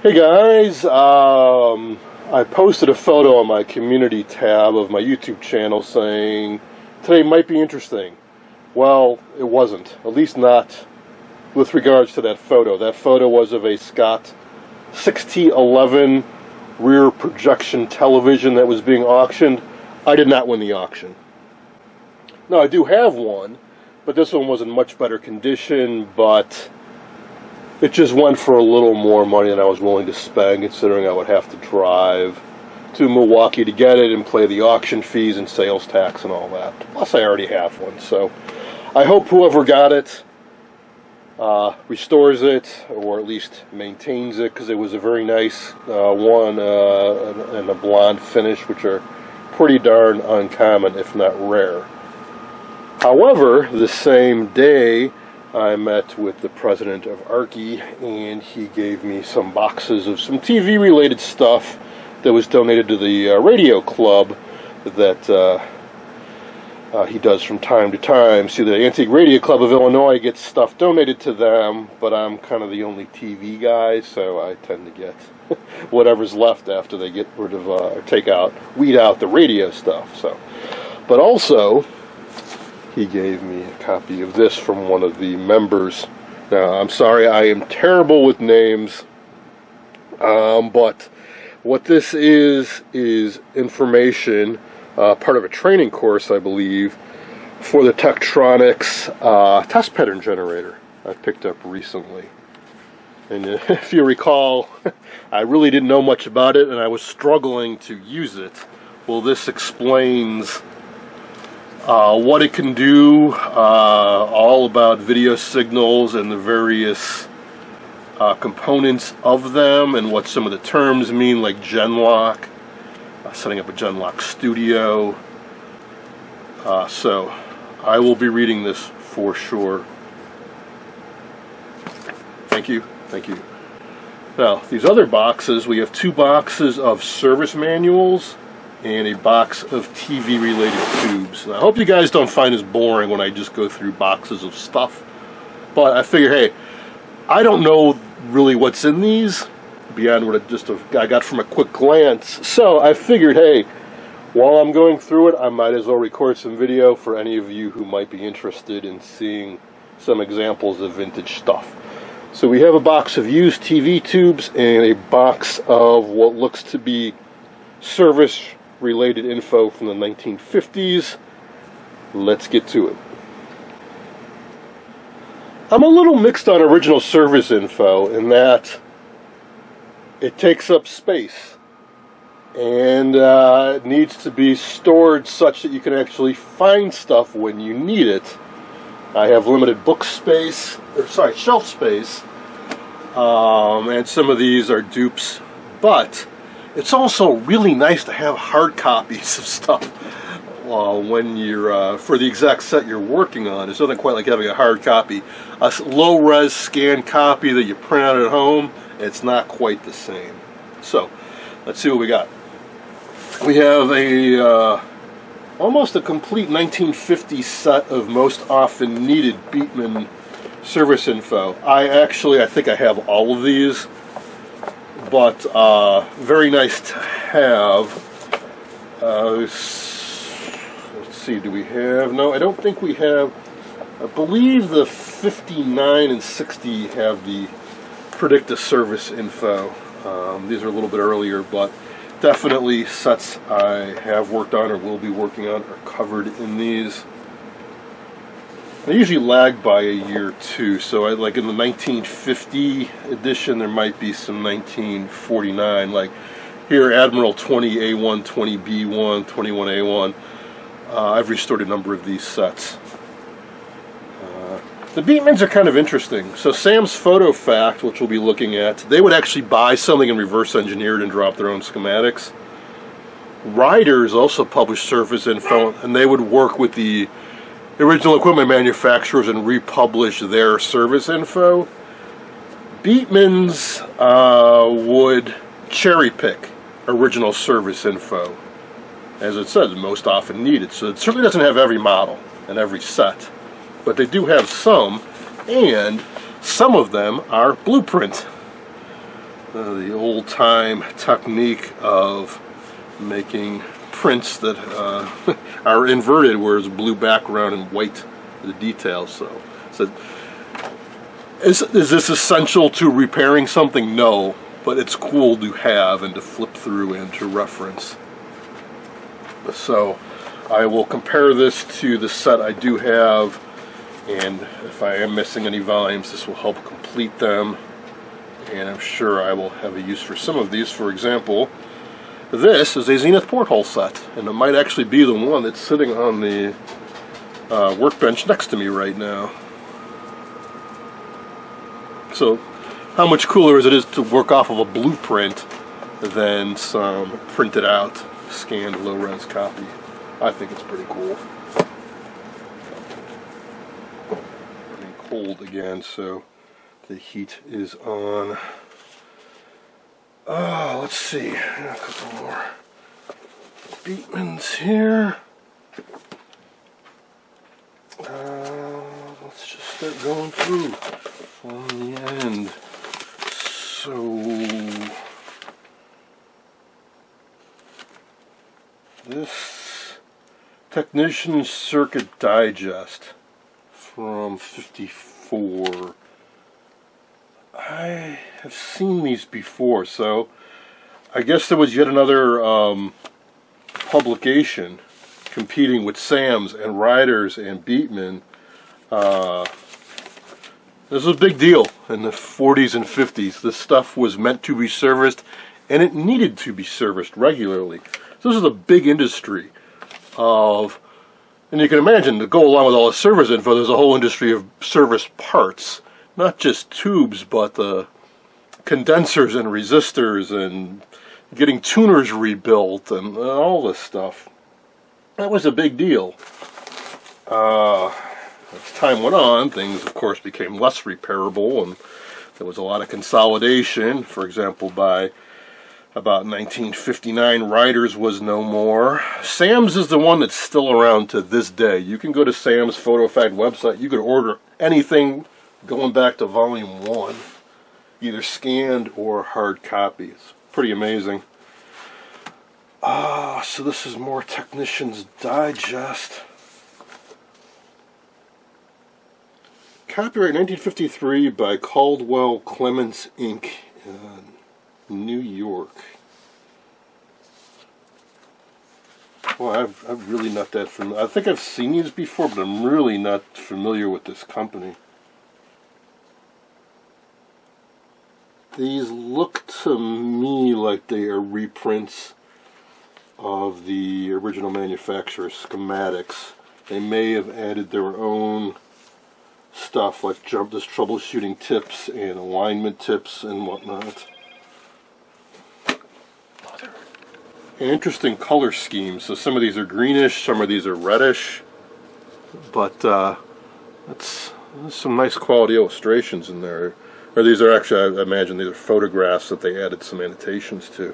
Hey guys, I posted a photo on my community tab of my YouTube channel saying today might be interesting. Well, it wasn't, at least not with regards to that photo. That photo was of a Scott 6T11 rear projection television that was being auctioned. I did not win the auction. Now, I do have one, but this one was in much better condition, but it just went for a little more money than I was willing to spend, considering I would have to drive to Milwaukee to get it and pay the auction fees and sales tax and all that. Plus, I already have one, so I hope whoever got it restores it, or at least maintains it, because it was a very nice one and a blonde finish, which are pretty darn uncommon, if not rare. However, the same day, I met with the president of Archie, and he gave me some boxes of some TV-related stuff that was donated to the radio club that he does from time to time. See, the Antique Radio Club of Illinois gets stuff donated to them, but I'm kind of the only TV guy, so I tend to get whatever's left after they get rid of, or weed out the radio stuff. So, but also, he gave me a copy of this from one of the members. Now, I'm sorry, I am terrible with names, but what this is information, part of a training course, I believe, for the Tektronix test pattern generator I picked up recently. And if you recall, I really didn't know much about it, and I was struggling to use it. Well, this explains what it can do, all about video signals and the various components of them, and what some of the terms mean, like Genlock, setting up a Genlock studio. So I will be reading this for sure. Thank you. Thank you. Now, these other boxes, we have 2 boxes of service manuals and a box of TV-related tubes. I hope you guys don't find this boring when I just go through boxes of stuff. But I figure, hey, I don't know really what's in these, beyond what I got from a quick glance. So I figured, hey, while I'm going through it, I might as well record some video for any of you who might be interested in seeing some examples of vintage stuff. So we have a box of used TV tubes and a box of what looks to be service-related info from the 1950s. Let's get to it. I'm a little mixed on original service info in that it takes up space and it needs to be stored such that you can actually find stuff when you need it. I have limited shelf space, and some of these are dupes, but it's also really nice to have hard copies of stuff when you're, for the exact set you're working on. It's nothing quite like having a hard copy. A low-res scanned copy that you print out at home, it's not quite the same. So, let's see what we got. We have a almost a complete 1950 set of most often needed Beatman service info. I think I have all of these, but very nice to have. Let's see, do we have? No, I don't think we have. I believe the 59 and 60 have the Predicta service info. These are a little bit earlier, but definitely sets I have worked on or will be working on are covered in these. They usually lag by a year or two, so like in the 1950 edition, there might be some 1949, like here, Admiral 20A1, 20B1, 21A1. I've restored a number of these sets. The Beatmans are kind of interesting. So Sam's Photo Fact, which we'll be looking at, they would actually buy something and reverse engineer it and drop their own schematics. Riders also publish service info, and they would work with the original equipment manufacturers and republish their service info. Beatmans would cherry pick original service info, as it says, most often needed. So it certainly doesn't have every model and every set, but they do have some, and some of them are blueprint. the old-time technique of making prints that are inverted, where it's blue background and white the details. So is this essential to repairing something? No, but it's cool to have and to flip through and to reference. So I will compare this to the set I do have, and if I am missing any volumes, this will help complete them, and I'm sure I will have a use for some of these. For example, this is a Zenith porthole set, and it might actually be the one that's sitting on the workbench next to me right now. So how much cooler is it to work off of a blueprint than some printed out, scanned low-res copy? I think it's pretty cool. Getting cold again, so the heat is on. Let's see, a couple more Beatmans here. Let's just start going through from the end. So this Technician Circuit Digest from '54. I have seen these before, so I guess there was yet another publication competing with Sam's and Riders and Beatman. This was a big deal in the 40s and 50s. This stuff was meant to be serviced, and it needed to be serviced regularly. So this is a big industry of, and you can imagine, to go along with all the service info, there's a whole industry of service parts. Not just tubes, but the condensers and resistors and getting tuners rebuilt and all this stuff. That was a big deal. As time went on, things of course became less repairable, and there was a lot of consolidation. For example, by about 1959, Riders was no more. Sam's is the one that's still around to this day. You can go to Sam's PhotoFact website, you could order anything going back to volume 1, either scanned or hard copy. It's pretty amazing. So this is more Technician's Digest. Copyright 1953 by Caldwell Clements Inc. New York. Well, I'm really not that familiar. I think I've seen these before, but I'm really not familiar with this company. These look to me like they are reprints of the original manufacturer schematics. They may have added their own stuff, like just troubleshooting tips and alignment tips and whatnot. An interesting color scheme. So some of these are greenish, some of these are reddish, but that's some nice quality illustrations in there. Or these are actually, I imagine these are photographs that they added some annotations to.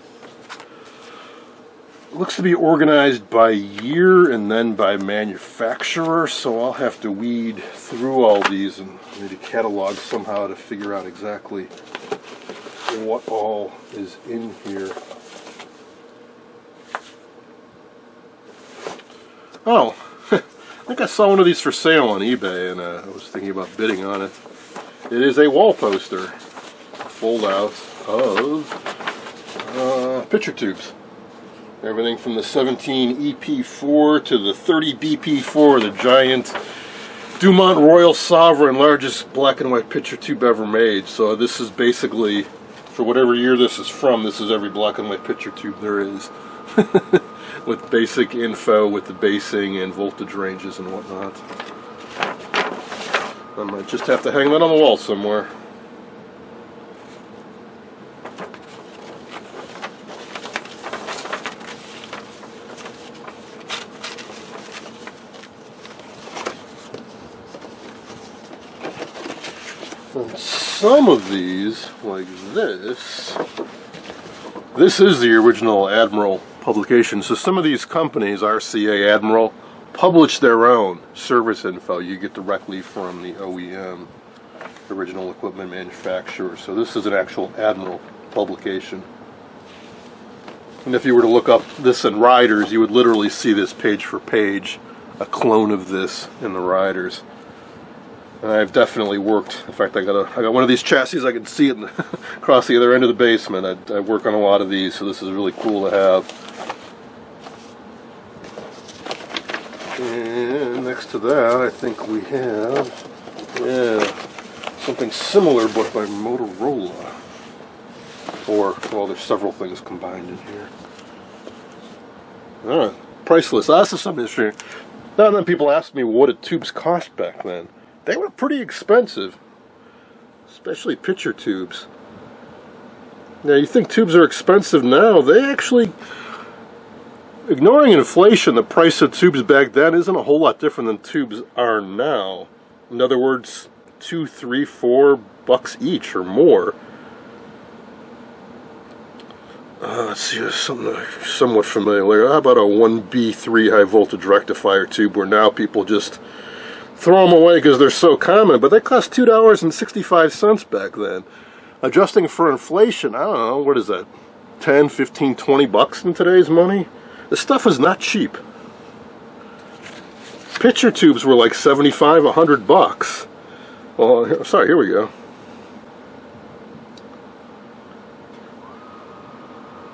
It looks to be organized by year and then by manufacturer, so I'll have to weed through all these and maybe catalog somehow to figure out exactly what all is in here. Oh, I think I saw one of these for sale on eBay, and I was thinking about bidding on it. It is a wall poster, fold out of picture tubes. Everything from the 17 EP4 to the 30 BP4, the giant Dumont Royal Sovereign, largest black and white picture tube ever made. So this is basically, for whatever year this is from, this is every black and white picture tube there is. With basic info, with the basing and voltage ranges and whatnot. I might just have to hang that on the wall somewhere. And some of these, like this is the original Admiral publication. So some of these companies, RCA, Admiral, publish their own service info you get directly from the OEM, original equipment manufacturer. So this is an actual Admiral publication. And if you were to look up this in Riders, you would literally see this page for page, a clone of this in the Riders. And I've definitely worked. In fact, I got one of these chassis. I can see it across the other end of the basement. I work on a lot of these, so this is really cool to have. And next to that, I think we have, something similar, but by Motorola. Or, well, there's several things combined in here. Alright, priceless. This is something interesting. Now and then people ask me what did tubes cost back then. They were pretty expensive, especially picture tubes. Now you think tubes are expensive now, they actually, ignoring inflation, the price of tubes back then isn't a whole lot different than tubes are now. In other words, $2, $3, $4 each or more. Let's see, there's something somewhat familiar. How about a 1B3 high voltage rectifier tube where now people just throw them away because they're so common, but they cost $2.65 back then. Adjusting for inflation, I don't know, what is that, 10, 15, 20 bucks in today's money? This stuff is not cheap. Picture tubes were like 75, 100 bucks. Well, sorry, here we go.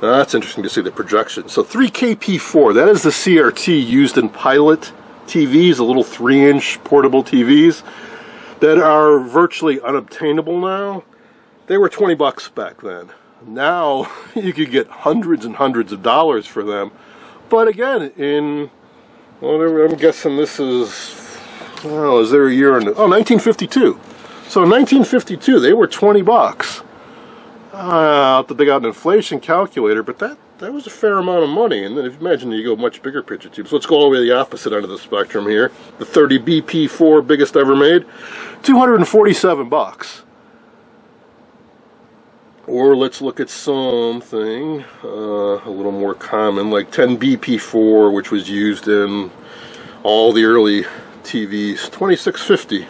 Now that's interesting to see the projection. So 3KP4, that is the CRT used in pilot TVs, the little 3-inch portable TVs that are virtually unobtainable now. They were 20 bucks back then. Now you could get hundreds and hundreds of dollars for them. But again, I'm guessing this is, is there a year in, 1952. So in 1952 they were 20 bucks. I'll have to dig out an inflation calculator, but that was a fair amount of money. And then if you imagine you go much bigger picture tubes. Let's go all the way to the opposite end of the spectrum here. The 30BP4, biggest ever made, 247 bucks. Or let's look at something a little more common, like 10BP4, which was used in all the early TVs, 2650.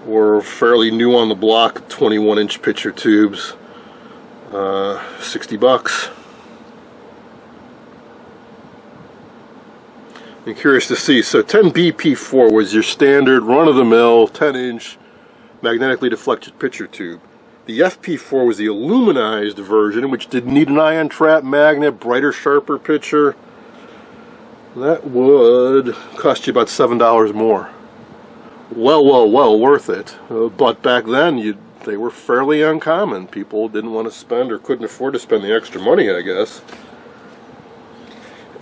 Or fairly new on the block, 21-inch picture tubes, 60 bucks. I'm curious to see. So 10BP4 was your standard run-of-the-mill 10-inch magnetically deflected picture tube. The FP4 was the aluminized version, which didn't need an ion trap magnet, brighter, sharper picture. That would cost you about $7 more. Well worth it. But back then, they were fairly uncommon. People didn't want to spend or couldn't afford to spend the extra money, I guess.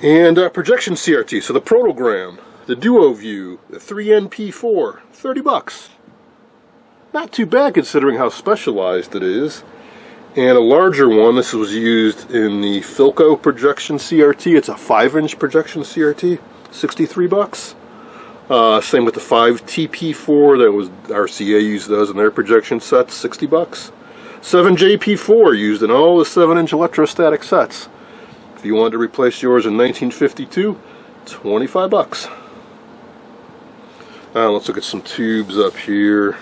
And projection CRT, so the Protogram, the DuoView, the 3NP4, 30 bucks. Not too bad considering how specialized it is. And a larger one, this was used in the Philco projection CRT. It's a 5-inch projection CRT, 63 bucks. Same with the 5TP4, that was RCA used those in their projection sets, 60 bucks. 7JP4 used in all the 7-inch electrostatic sets. If you wanted to replace yours in 1952, 25 bucks. Let's look at some tubes up here.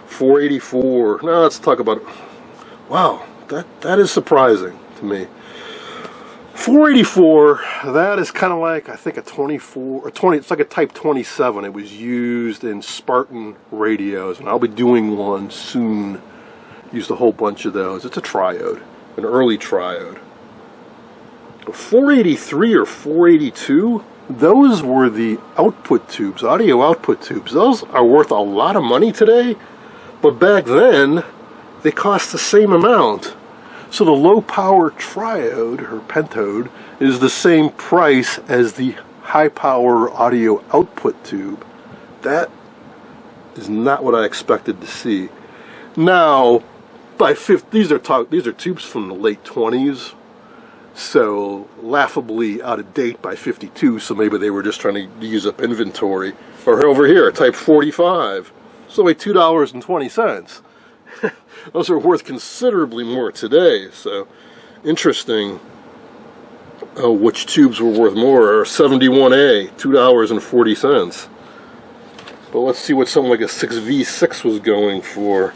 484. Now let's talk about, wow, that is surprising to me. 484, that is kind of like, I think, a 24 or 20, it's like a Type 27. It was used in Spartan radios, and I'll be doing one soon. Used a whole bunch of those. It's a triode, an early triode. 483 or 482, those were the output tubes, audio output tubes. Those are worth a lot of money today, but back then, they cost the same amount. So the low power triode, or pentode, is the same price as the high power audio output tube. That is not what I expected to see. Now, these are tubes from the late 20s, so laughably out of date by 52, so maybe they were just trying to use up inventory. Or over here, Type 45, it's only $2.20. Those are worth considerably more today, so interesting which tubes were worth more. 71A, $2.40. But let's see what something like a 6V6 was going for.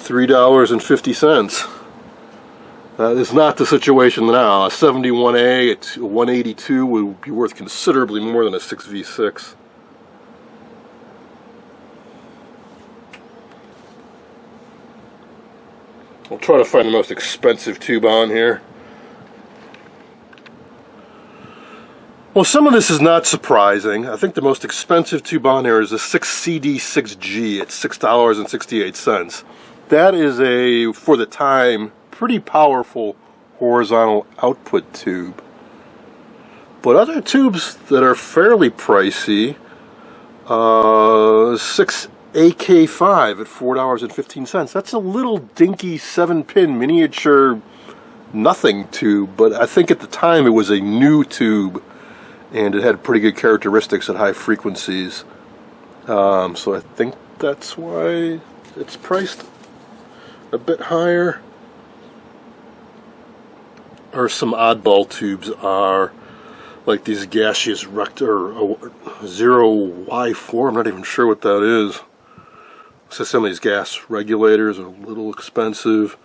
$3.50. That is not the situation now. A 71A at 182 would be worth considerably more than a 6V6. I'll try to find the most expensive tube on here. Well, some of this is not surprising. I think the most expensive tube on here is a 6CD6G at $6.68. That is a, for the time, pretty powerful horizontal output tube. But other tubes that are fairly pricey, 6AK5 at $4.15. That's a little dinky 7-pin miniature nothing tube, but I think at the time it was a new tube and it had pretty good characteristics at high frequencies. So I think that's why it's priced a bit higher. Or some oddball tubes are like these gaseous rector 0Y4. I'm not even sure what that is. So some of these gas regulators are a little expensive.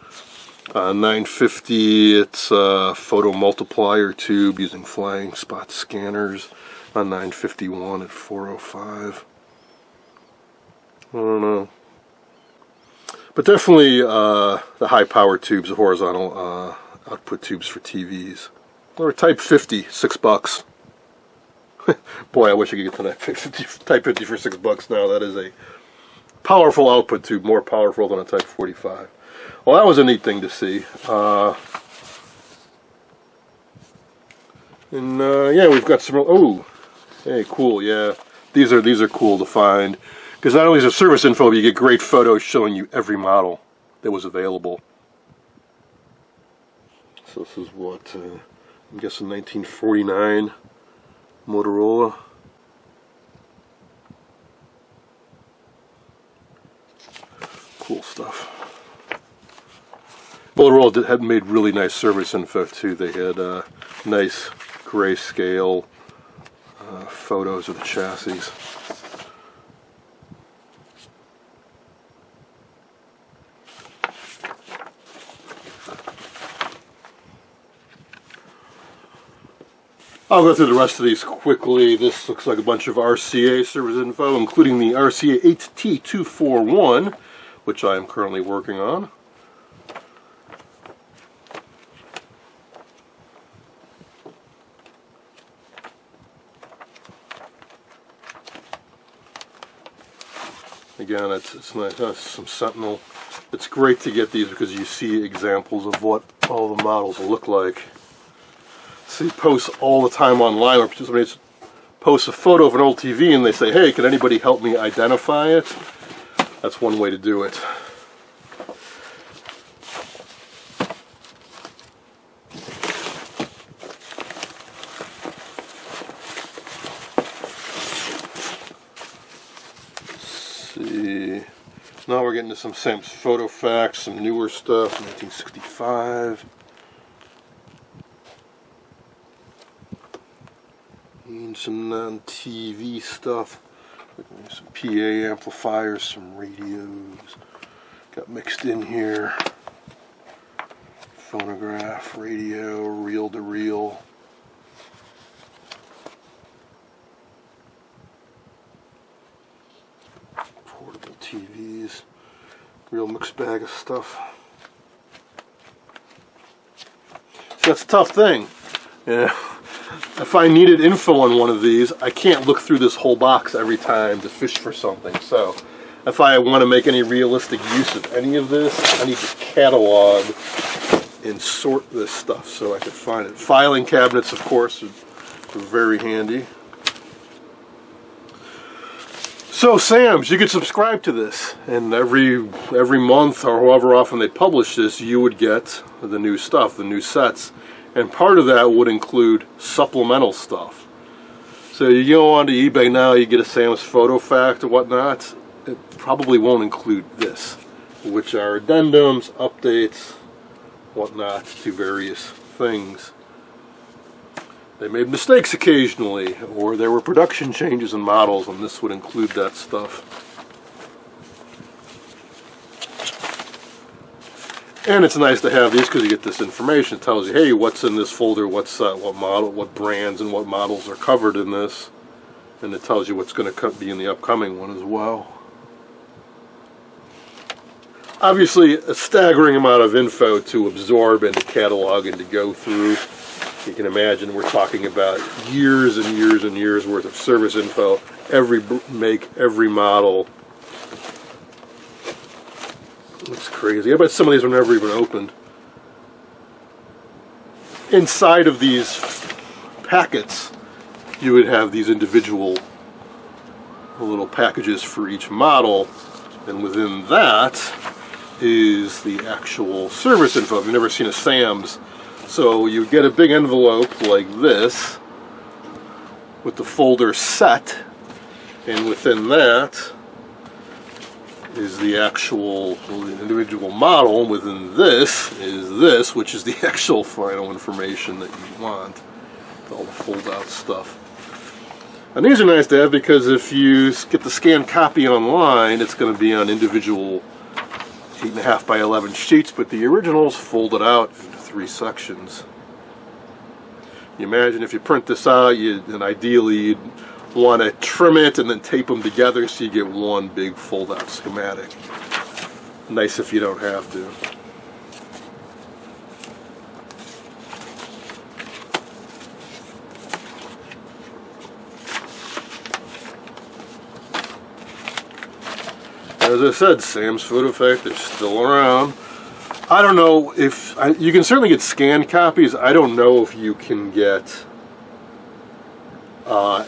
950, it's a photo multiplier tube using flying spot scanners on 951 at 405. I don't know. But definitely the high power tubes, the horizontal output tubes for TVs. Or Type 50, $6. Boy, I wish I could get to that Type 50 for $6 now. That is a powerful output tube, more powerful than a Type 45. Well, that was a neat thing to see. Yeah, we've got some. Oh, hey, cool. Yeah, these are cool to find because not only is it service info, but you get great photos showing you every model that was available. So this is what I'm guessing 1949 Motorola. Cool stuff. Motorola had made really nice service info too. They had nice grayscale photos of the chassis. I'll go through the rest of these quickly. This looks like a bunch of RCA service info, including the RCA 8T241, which I am currently working on. Again, it's nice. Some Sentinel. It's great to get these because you see examples of what all the models look like. See posts all the time online where somebody posts a photo of an old TV and they say, hey, can anybody help me identify it? That's one way to do it. See, now we're getting to some Sam's Photo Facts, some newer stuff, 1965. And some non-TV stuff, some PA amplifiers, some radios, got mixed in here. Phonograph, radio, reel-to-reel. Portable TVs, real mixed bag of stuff. So that's a tough thing. Yeah. If I needed info on one of these, I can't look through this whole box every time to fish for something. So if I want to make any realistic use of any of this, I need to catalog and sort this stuff so I can find it. Filing cabinets, of course, are very handy. So Sam's, you could subscribe to this, and every month or however often they publish this, you would get the new stuff, the new sets. And part of that would include supplemental stuff. So you go onto eBay now, you get a Sam's Photo Fact or whatnot. It probably won't include this, which are addendums, updates, whatnot to various things. They made mistakes occasionally, or there were production changes in models, and this would include that stuff. And it's nice to have these because you get this information. It tells you, hey, what's in this folder, what's what model, what brands and what models are covered in this, and it tells you what's going to be in the upcoming one as well. Obviously, a staggering amount of info to absorb and to catalog and to go through. You can imagine we're talking about years and years and years worth of service info, every make, every model. It's crazy. I bet some of these were never even opened. Inside of these packets, you would have these individual little packages for each model, and within that is the actual service info. If you've never seen a Sam's, so you get a big envelope like this with the folder set, and within that is the actual individual model. Within this is this, which is the actual final information that you want. All the fold-out stuff. And these are nice to have because if you get the scanned copy online, it's going to be on individual 8.5 by 11 sheets, but the originals folded out into 3 sections. You imagine if you print this out, and ideally you'd want to trim it and then tape them together so you get one big fold-out schematic. Nice if you don't have to. As I said, Sam's Food Effect is still around. I don't know if you can certainly get scanned copies. I don't know if you can get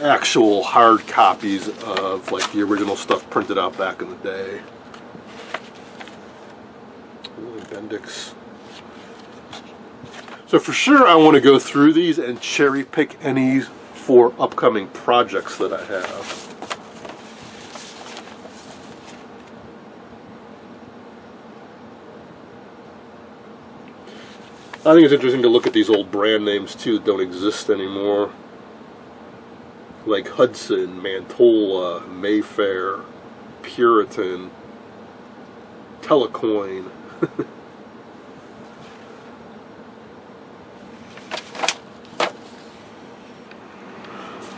actual hard copies of like the original stuff printed out back in the day. Bendix. So for sure I want to go through these and cherry pick any for upcoming projects that I have. I think it's interesting to look at these old brand names too that don't exist anymore. Like Hudson, Mantola, Mayfair, Puritan, Telecoin.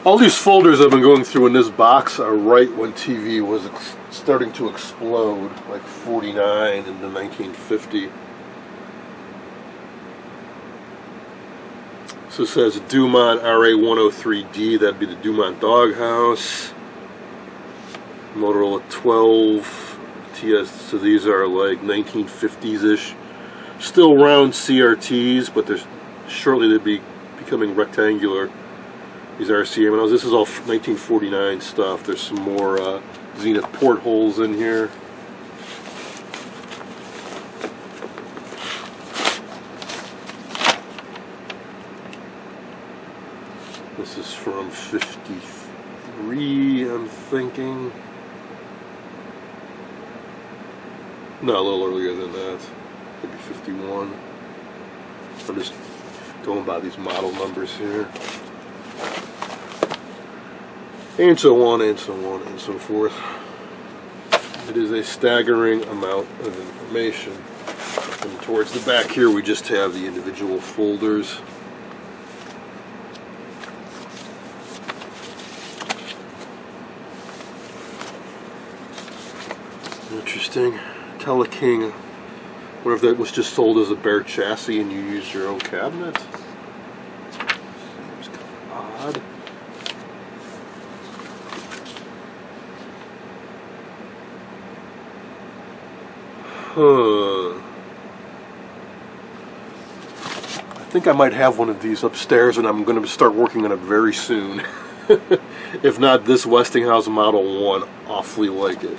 All these folders I've been going through in this box are right when TV was starting to explode, like 49 into 1950. So it says Dumont RA103D, that'd be the Dumont Doghouse. Motorola 12 TS, so these are like 1950s-ish. Still round CRTs, but they're shortly they'll be becoming rectangular. These RCA models. This is all 1949 stuff. There's some more Zenith portholes in here. This is from 53, I'm thinking. No, a little earlier than that. Maybe 51. I'm just going by these model numbers here. And so on, and so on, and so forth. It is a staggering amount of information. And towards the back here, we just have the individual folders. Interesting. Teleking. What if that was just sold as a bare chassis and you used your own cabinet? Seems kind of odd. I think I might have one of these upstairs, and I'm going to start working on it very soon. If not this Westinghouse Model 1, awfully like it.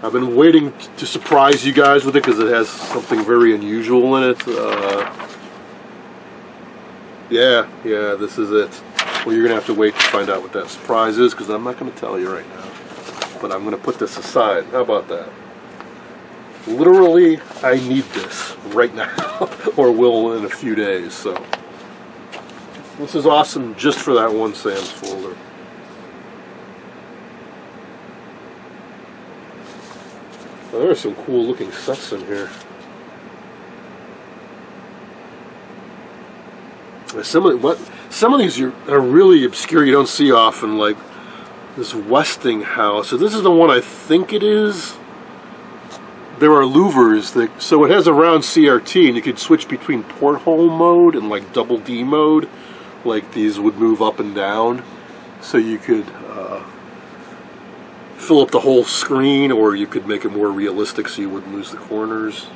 I've been waiting to surprise you guys with it because it has something very unusual in it. Yeah, this is it. Well, you're going to have to wait to find out what that surprise is because I'm not going to tell you right now. But I'm going to put this aside. How about that? Literally, I need this right now, or will in a few days. So this is awesome just for that one Sam's folder. Oh, there's some cool looking sets in here. Some of these are really obscure. You don't see often, like this Westinghouse. So this is the one I think it is. There are louvers so it has a round CRT, and you could switch between porthole mode and like double D mode. Like these would move up and down, so you could fill up the whole screen, or you could make it more realistic so you wouldn't lose the corners.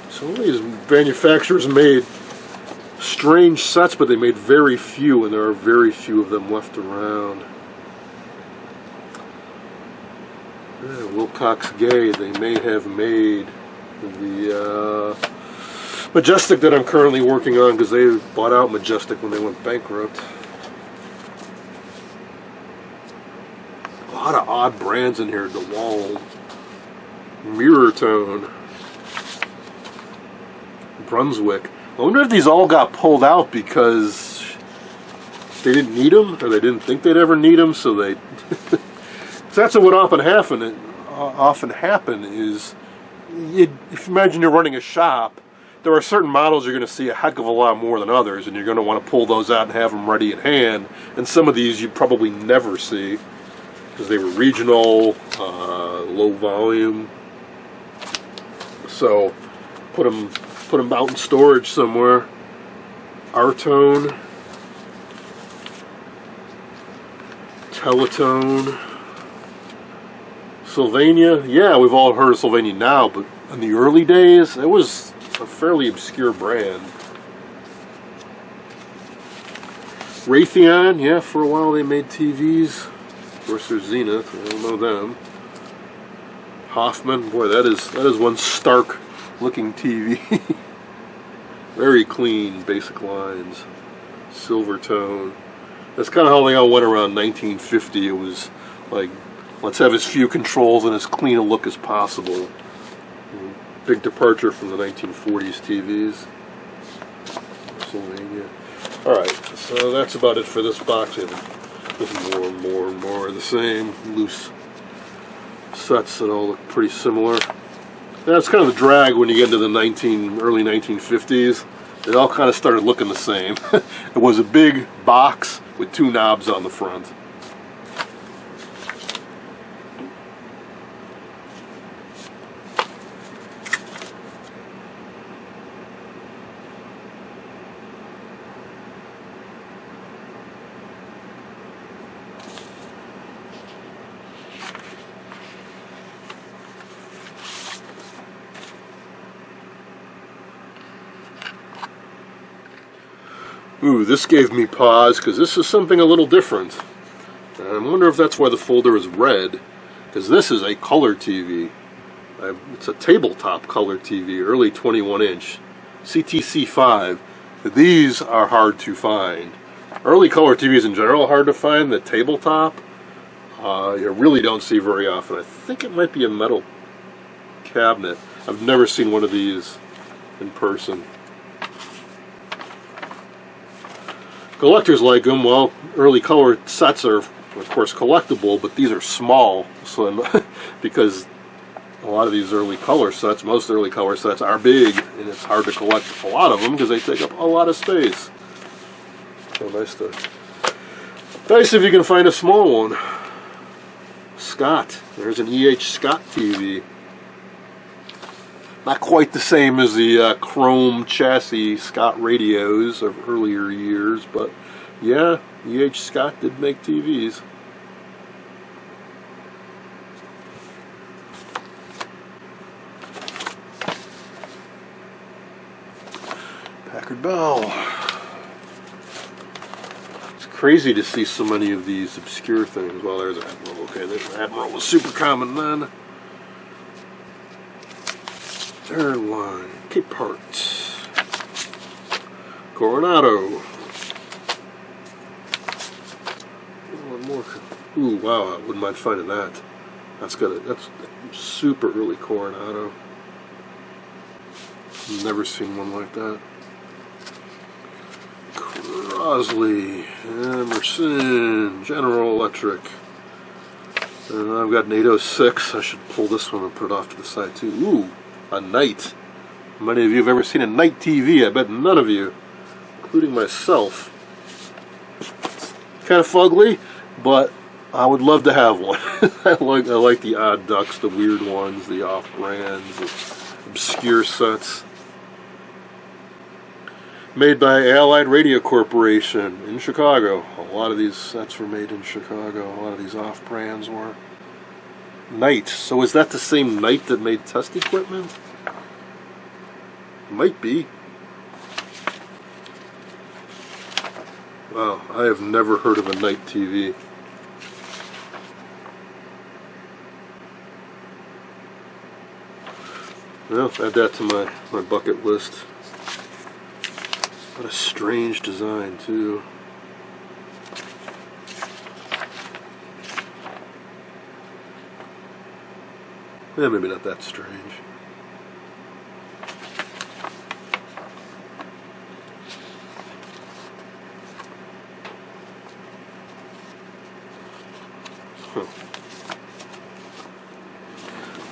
Some of these manufacturers made strange sets, but they made very few, and there are very few of them left around. Wilcox Gay, they may have made the Majestic that I'm currently working on, because they bought out Majestic when they went bankrupt. A lot of odd brands in here. DeWalt, Mirror Tone, Brunswick. I wonder if these all got pulled out because they didn't need them, or they didn't think they'd ever need them, so they... So that's what would often happen is, if you imagine you're running a shop, there are certain models you're going to see a heck of a lot more than others, and you're going to want to pull those out and have them ready at hand. And some of these you probably never see because they were regional, low volume. So put them out in storage somewhere. Artone, Teletone. Sylvania, yeah, we've all heard of Sylvania now, but in the early days, it was a fairly obscure brand. Raytheon, yeah, for a while they made TVs. Of course, there's Zenith, I don't know them. Hoffman, boy, that is one stark looking TV. Very clean, basic lines. Silvertone. That's kind of how they all went around 1950. It was like, let's have as few controls and as clean a look as possible. Big departure from the 1940s TVs. Pennsylvania. Alright, so that's about it for this box. There's more and more and more of the same loose sets that all look pretty similar. That's kind of the drag when you get into the early 1950s. It all kind of started looking the same. It was a big box with two knobs on the front. Ooh, this gave me pause because this is something a little different. And I wonder if that's why the folder is red, because this is a color TV. It's a tabletop color TV, early 21-inch, CTC5. These are hard to find. Early color TVs in general are hard to find. The tabletop, you really don't see very often. I think it might be a metal cabinet. I've never seen one of these in person. Collectors like them. Well, early color sets are, of course, collectible, but these are small. So, because a lot of these early color sets, most early color sets are big, and it's hard to collect a lot of them because they take up a lot of space. So nice if you can find a small one. Scott. There's an E.H. Scott TV. Not quite the same as the chrome chassis Scott radios of earlier years, but yeah, E.H. Scott did make TVs. Packard Bell. It's crazy to see so many of these obscure things. Well, there's Admiral. Okay, this Admiral was super common then. Airline, Cape Parts, Coronado. One more. Ooh, wow! I wouldn't mind finding that. That's super early Coronado. Never seen one like that. Crosley, Emerson, General Electric. And I've got an 806. I should pull this one and put it off to the side too. Ooh, a Knight. How many of you have ever seen a Knight TV? I bet none of you, including myself. It's kind of fugly, but I would love to have one. I like the odd ducks, the weird ones, the off-brands, the obscure sets. Made by Allied Radio Corporation in Chicago. A lot of these sets were made in Chicago. A lot of these off-brands were. Knight. So is that the same Knight that made test equipment? Might be. Wow, I have never heard of a Knight TV. Well, add that to my bucket list. What a strange design, too. Yeah, maybe not that strange.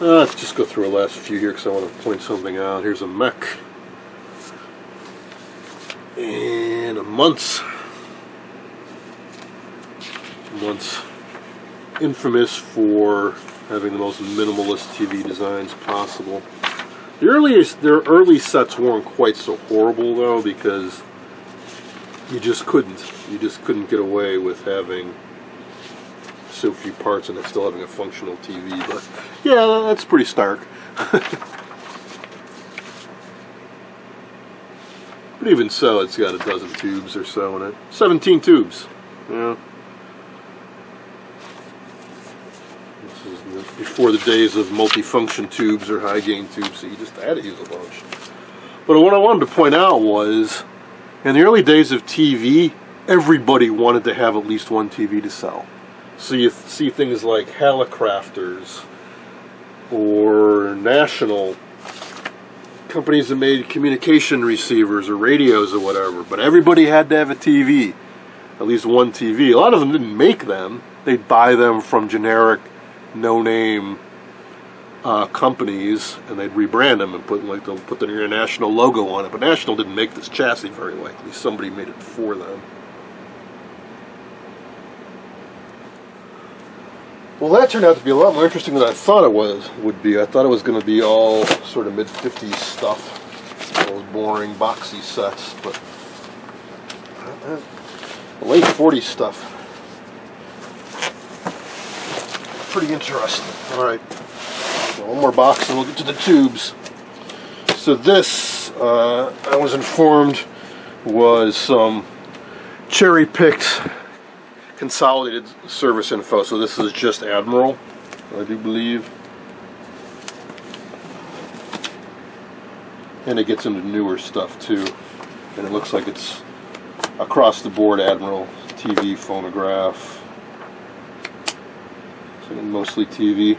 Let's just go through the last few here because I want to point something out. Here's a mech. And a Muntz. Muntz, infamous for having the most minimalist TV designs possible. Their early sets weren't quite so horrible though, because you just couldn't get away with having so few parts and still having a functional TV. But yeah, that's pretty stark. But even so, it's got a dozen tubes or so in it. 17 tubes. Yeah. This is before the days of multifunction tubes or high gain tubes, so you just had to use a bunch. But what I wanted to point out was, in the early days of TV, everybody wanted to have at least one TV to sell. So you see things like Hallicrafters or National, companies that made communication receivers or radios or whatever, but everybody had to have a TV, at least one TV. A lot of them didn't make them. They'd buy them from generic, no-name companies, and they'd rebrand them and they'll put the International logo on it. But National didn't make this chassis very likely. Somebody made it for them. Well, that turned out to be a lot more interesting than I thought it would be. I thought it was going to be all sort of mid-50s stuff, all those boring, boxy sets, but the late 40s stuff, pretty interesting. All right, so one more box and we'll get to the tubes. So this, I was informed, was some cherry-picked consolidated service info. So this is just Admiral, I do believe, and it gets into newer stuff too, and it looks like it's across the board Admiral TV, phonograph, so mostly TV.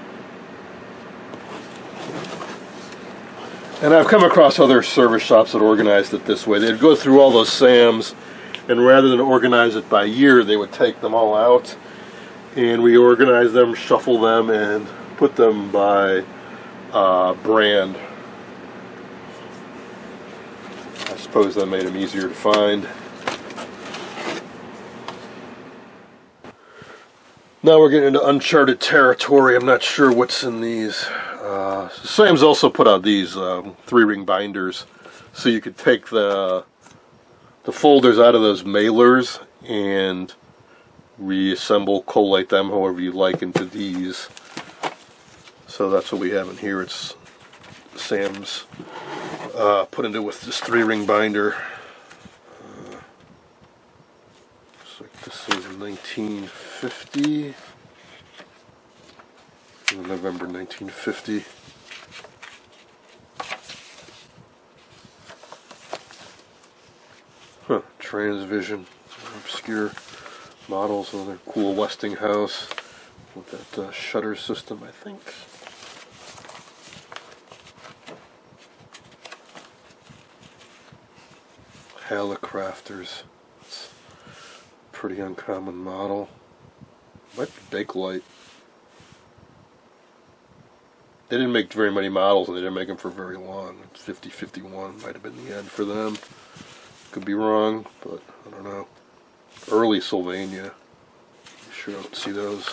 And I've come across other service shops that organized it this way. They'd go through all those SAMs, and rather than organize it by year, they would take them all out and reorganize them, shuffle them, and put them by brand. I suppose that made them easier to find. Now we're getting into uncharted territory. I'm not sure what's in these. Sam's also put out these 3-ring binders, so you could take the folders out of those mailers and reassemble, collate them however you like into these. So that's what we have in here. It's Sam's put into with this 3-ring binder. So this is 1950. November 1950. Transvision, obscure models, another cool Westinghouse with that shutter system, I think. Hallicrafters, it's a pretty uncommon model. Might be Bakelite. They didn't make very many models, and they didn't make them for very long. 5051 might have been the end for them. Could be wrong, but I don't know. Early Sylvania. You sure don't see those.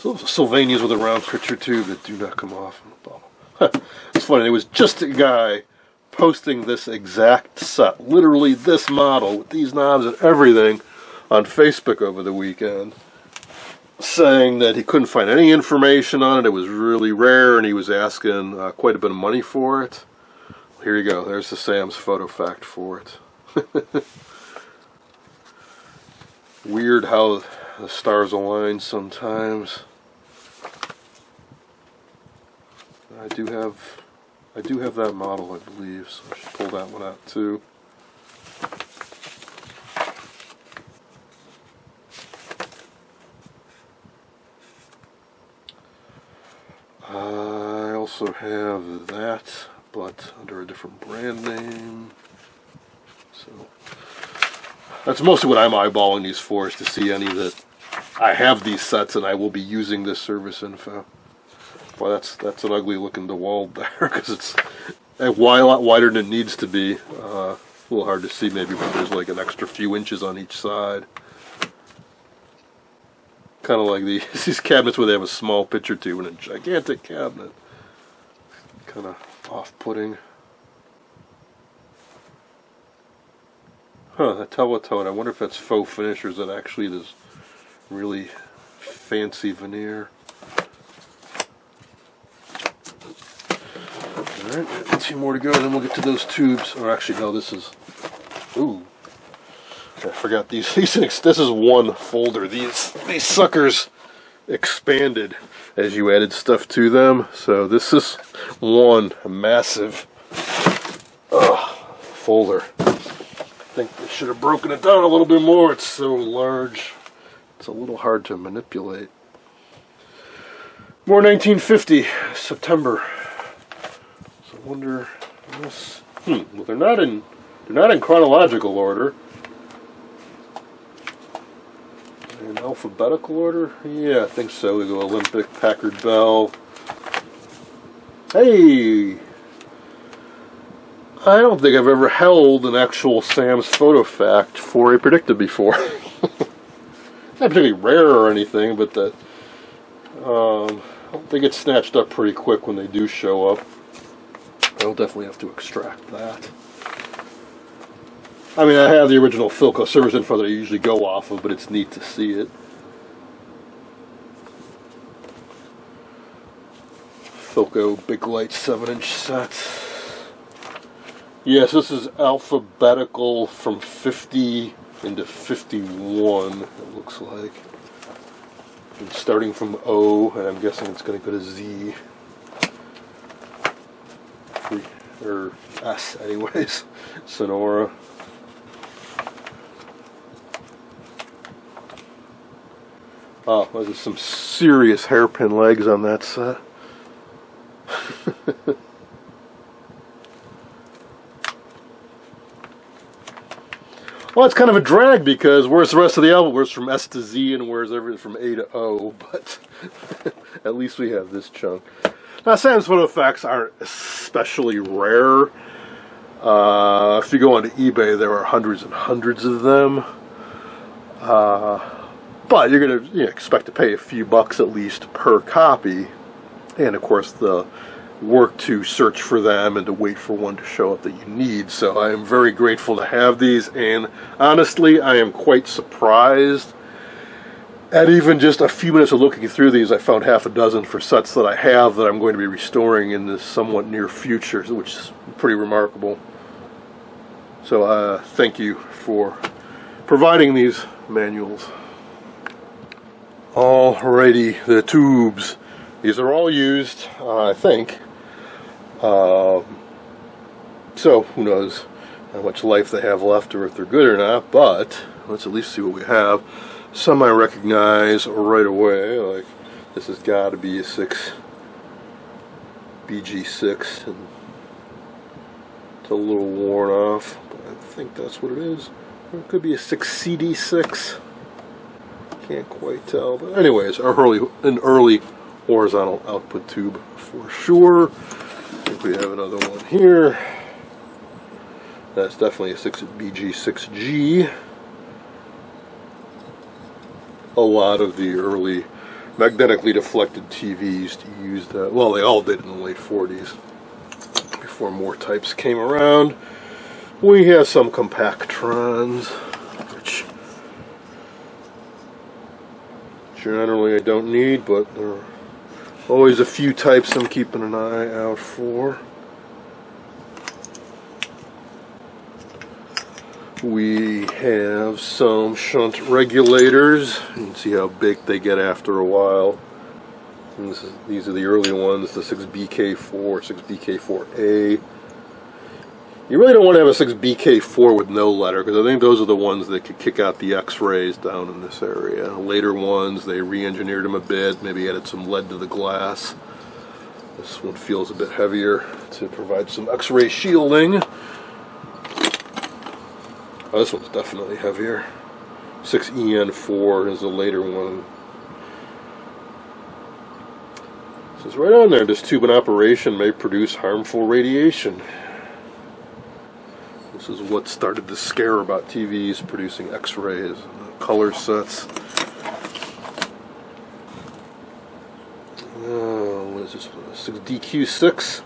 So Sylvanias with a round picture tube that do not come off in the bottle. It's funny. It was just a guy posting this exact set, literally this model with these knobs and everything, on Facebook over the weekend, saying that he couldn't find any information on it. It was really rare, and he was asking quite a bit of money for it. Here you go. There's the Sam's photo fact for it. Weird how the stars align sometimes. I do have that model, I believe, so I should pull that one out too. I also have that, but under a different brand name. So that's mostly what I'm eyeballing these for, is to see any that I have these sets and I will be using this service info. Boy, that's an ugly looking DeWalt there, because it's a lot wider than it needs to be. A little hard to see maybe when there's like an extra few inches on each side. Kind of like these cabinets where they have a small picture tube and a gigantic cabinet. Kind of off-putting. Huh, that Teletone, I wonder if that's faux finish or is that actually this really fancy veneer. Alright, 2 more to go, then we'll get to those tubes. Or actually, no, this is... Ooh. I forgot these things. This is one folder. These suckers expanded as you added stuff to them. So this is one massive folder. I think I should have broken it down a little bit more. It's so large. It's a little hard to manipulate. More 1950, September. So I wonder this. Well, they're not in chronological order. In alphabetical order? Yeah, I think so. We go Olympic, Packard Bell. Hey! I don't think I've ever held an actual Sam's photo fact for a Predicta before. Not particularly rare or anything, but that they get snatched up pretty quick when they do show up. I'll definitely have to extract that. I mean, I have the original Philco service info that I usually go off of, but it's neat to see it. Philco Big Light 7-inch set. Yes, this is alphabetical from 50 into 51, it looks like. And starting from O, and I'm guessing it's going to go to Z. Or S, anyways. Sonora. Oh, there's some serious hairpin legs on that set. Well, it's kind of a drag because where's the rest of the album? Where's from S to Z and where's everything from A to O? But at least we have this chunk. Now, Sam's photo facts aren't especially rare. If you go onto eBay, there are hundreds and hundreds of them. But you're going to expect to pay a few bucks at least per copy. And, of course, the work to search for them and to wait for one to show up that you need. So I am very grateful to have these. And, honestly, I am quite surprised. At even just a few minutes of looking through these, I found half a dozen for sets that I have that I'm going to be restoring in the somewhat near future, which is pretty remarkable. So, thank you for providing these manuals. Alrighty, the tubes. These are all used, I think. So, who knows how much life they have left or if they're good or not, but let's at least see what we have. Some I recognize right away, like this has got to be a 6 BG6, and it's a little worn off, but I think that's what it is. Or it could be a 6 CD6. Can't quite tell, but anyways, an early horizontal output tube for sure. I think we have another one here. That's definitely a BG6G. A lot of the early magnetically deflected TVs used that. Well, they all did in the late 40s. Before more types came around. We have some Compactrons, which generally I don't need, but there are always a few types I'm keeping an eye out for. We have some shunt regulators. You can see how big they get after a while. And these are the early ones, the 6BK4, 6BK4A. You really don't want to have a 6BK4 with no letter, because I think those are the ones that could kick out the X-rays down in this area. Later ones, they re-engineered them a bit, maybe added some lead to the glass. This one feels a bit heavier to provide some X-ray shielding. Oh, this one's definitely heavier. 6EN4 is the later one. This is right on there. This tube in operation may produce harmful radiation. This is what started the scare about TVs producing X-rays and color sets. What is this? 6DQ6.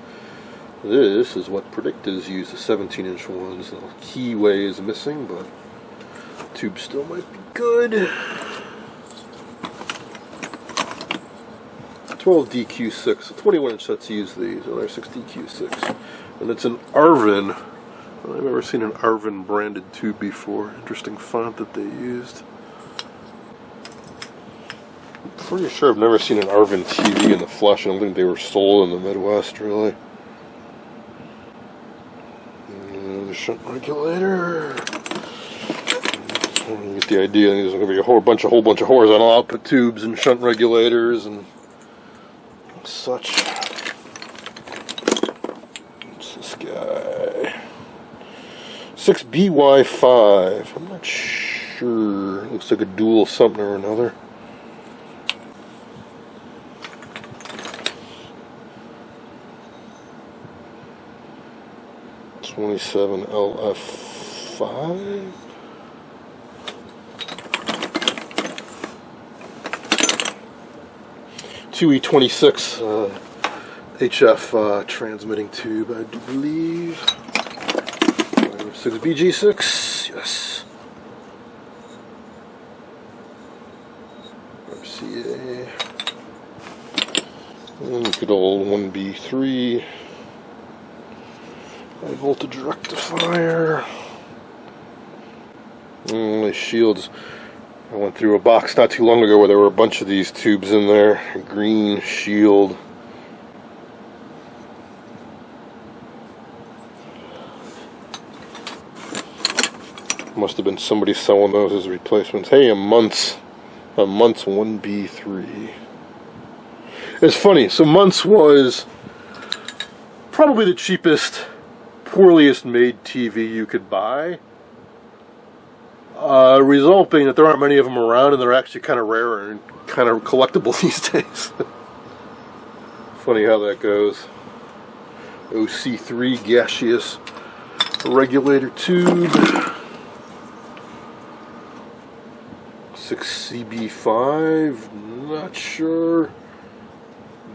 This is what predictors use, the 17-inch ones. The keyway is missing, but the tube still might be good. 12DQ6. The 21-inch sets use these. Another 6DQ6. And it's an Arvin. I've never seen an Arvin branded tube before. Interesting font that they used. I'm pretty sure I've never seen an Arvin TV in the flesh. I don't think they were sold in the Midwest, really. And the shunt regulator. You get the idea. There's going to be a whole bunch of horizontal output tubes and shunt regulators and such. What's this guy? 6BY5. I'm not sure. Looks like a dual something or another. LF5. E26 HF transmitting tube, I do believe. 6BG6, yes. RCA. And good old 1B3. High voltage rectifier. The shields. I went through a box not too long ago where there were a bunch of these tubes in there. Green shield. Must have been somebody selling those as replacements. Hey, a month's 1B3. It's funny. So months was probably the cheapest, poorliest made TV you could buy. Result being that there aren't many of them around, and they're actually kind of rare and kind of collectible these days. Funny how that goes. OC3 gaseous regulator tube. 6CB5, not sure.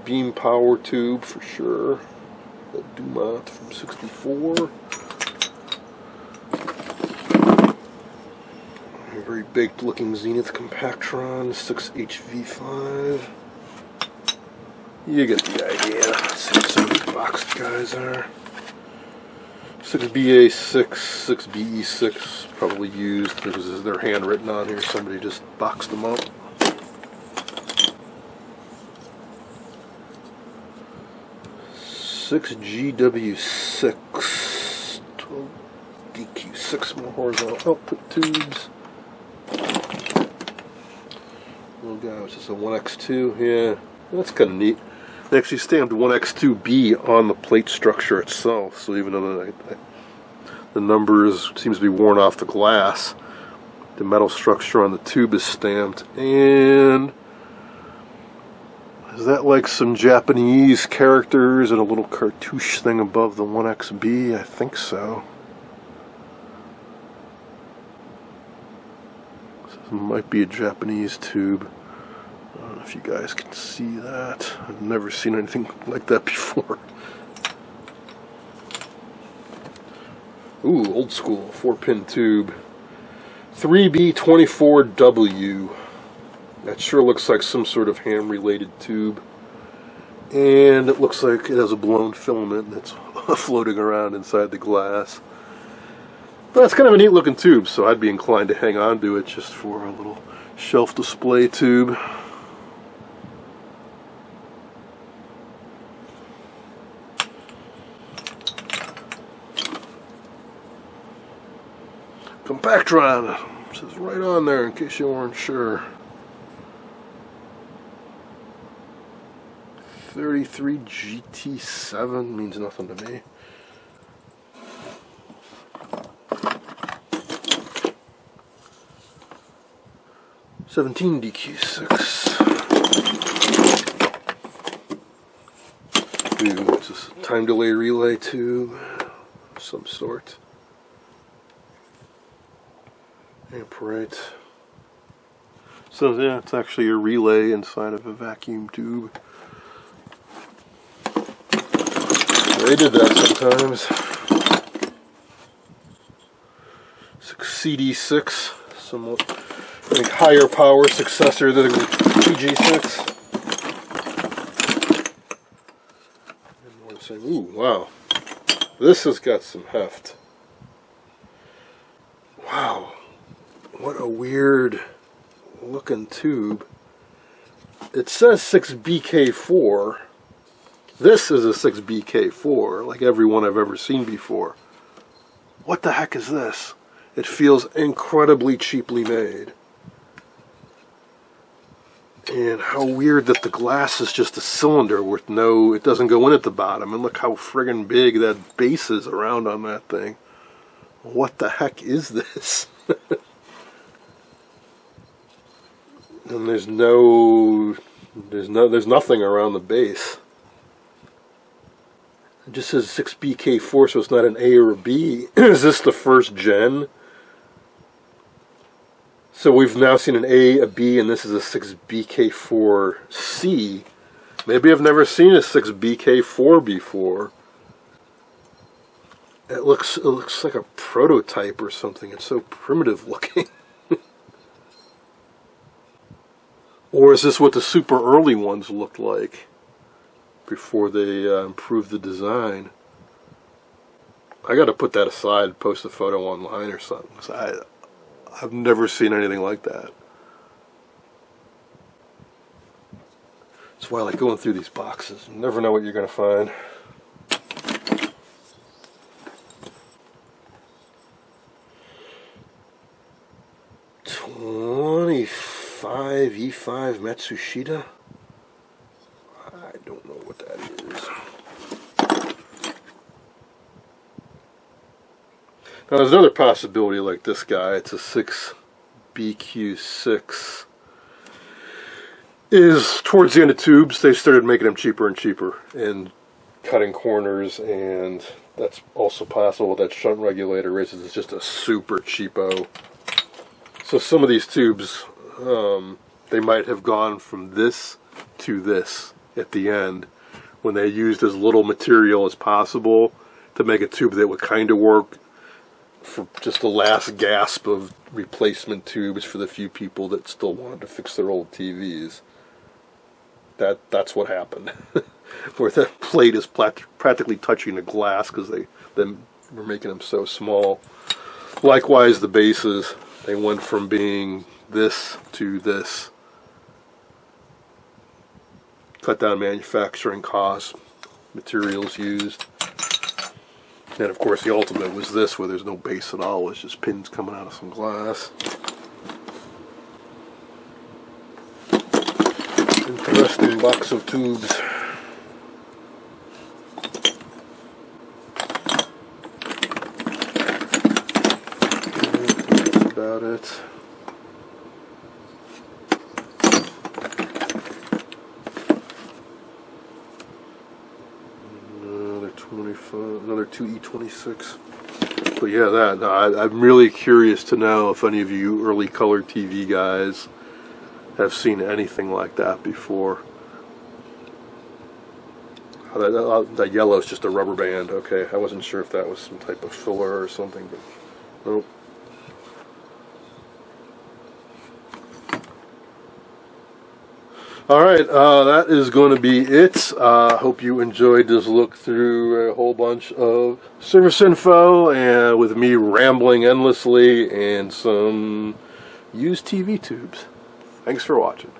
Beam power tube for sure. A Dumont from 64. Very baked looking Zenith Compactron, 6HV5. You get the idea. Let's see what some of these boxed guys are. 6BA6, 6BE6, probably used because they're handwritten on here. Somebody just boxed them up. GW6, 12DQ6, more horizontal output tubes. Little guy, which is a 1X2, yeah, that's kind of neat. They actually stamped 1X2B on the plate structure itself, so even though the numbers seems to be worn off the glass, the metal structure on the tube is stamped, and Is that like some Japanese characters and a little cartouche thing above the 1XB? I think so. This might be a Japanese tube. I don't know if you guys can see that. I've never seen anything like that before. Ooh, old school 4-pin tube. 3B24W. That sure looks like some sort of ham-related tube. And it looks like it has a blown filament that's floating around inside the glass. But that's kind of a neat looking tube, so I'd be inclined to hang on to it just for a little shelf display tube. Compactron. It says right on there in case you weren't sure. 33 GT7 means nothing to me. '17 DQ6. Ooh, what's this? Time delay relay tube of some sort. Amperite. So yeah, it's actually a relay inside of a vacuum tube. They did that sometimes. CD6, somewhat I think higher power successor to the TG6. Ooh, wow. This has got some heft. Wow. What a weird looking tube. It says 6BK4. This is a 6BK4, like every one I've ever seen before. What the heck is this? It feels incredibly cheaply made. And how weird that the glass is just a cylinder with no, it doesn't go in at the bottom. And look how friggin' big that base is around on that thing. What the heck is this? And there's nothing around the base. It just says 6BK4, so it's not an A or a B. Is this the first gen? So we've now seen an A, a B, and this is a 6BK4C. Maybe I've never seen a 6BK4 before. It looks like a prototype or something. It's so primitive looking. Or is this what the super early ones looked like before they improved the design? I got to put that aside, post a photo online or something. I've never seen anything like that. That's why I like going through these boxes. You never know what you're going to find. E5 Matsushita. I don't know what that is. Now there's another possibility like this guy. It's a 6BQ6. Is towards the end of tubes, they started making them cheaper and cheaper and cutting corners, and that's also possible that shunt regulator is just a super cheapo. So some of these tubes, they might have gone from this to this at the end when they used as little material as possible to make a tube that would kind of work for just the last gasp of replacement tubes for the few people that still wanted to fix their old TVs. That's what happened. Where the plate is practically touching the glass because they were making them so small. Likewise, the bases, they went from being this to this. Cut down manufacturing costs, materials used. And of course the ultimate was this, where there's no base at all, it's just pins coming out of some glass. Interesting box of tubes. That's about it. another 2E26. But yeah, I'm really curious to know if any of you early color TV guys have seen anything like that before. That yellow is just a rubber band. Okay, I wasn't sure if that was some type of filler or something, but nope. Alright, that is going to be it. Hope you enjoyed this look through a whole bunch of service info and with me rambling endlessly and some used TV tubes. Thanks for watching.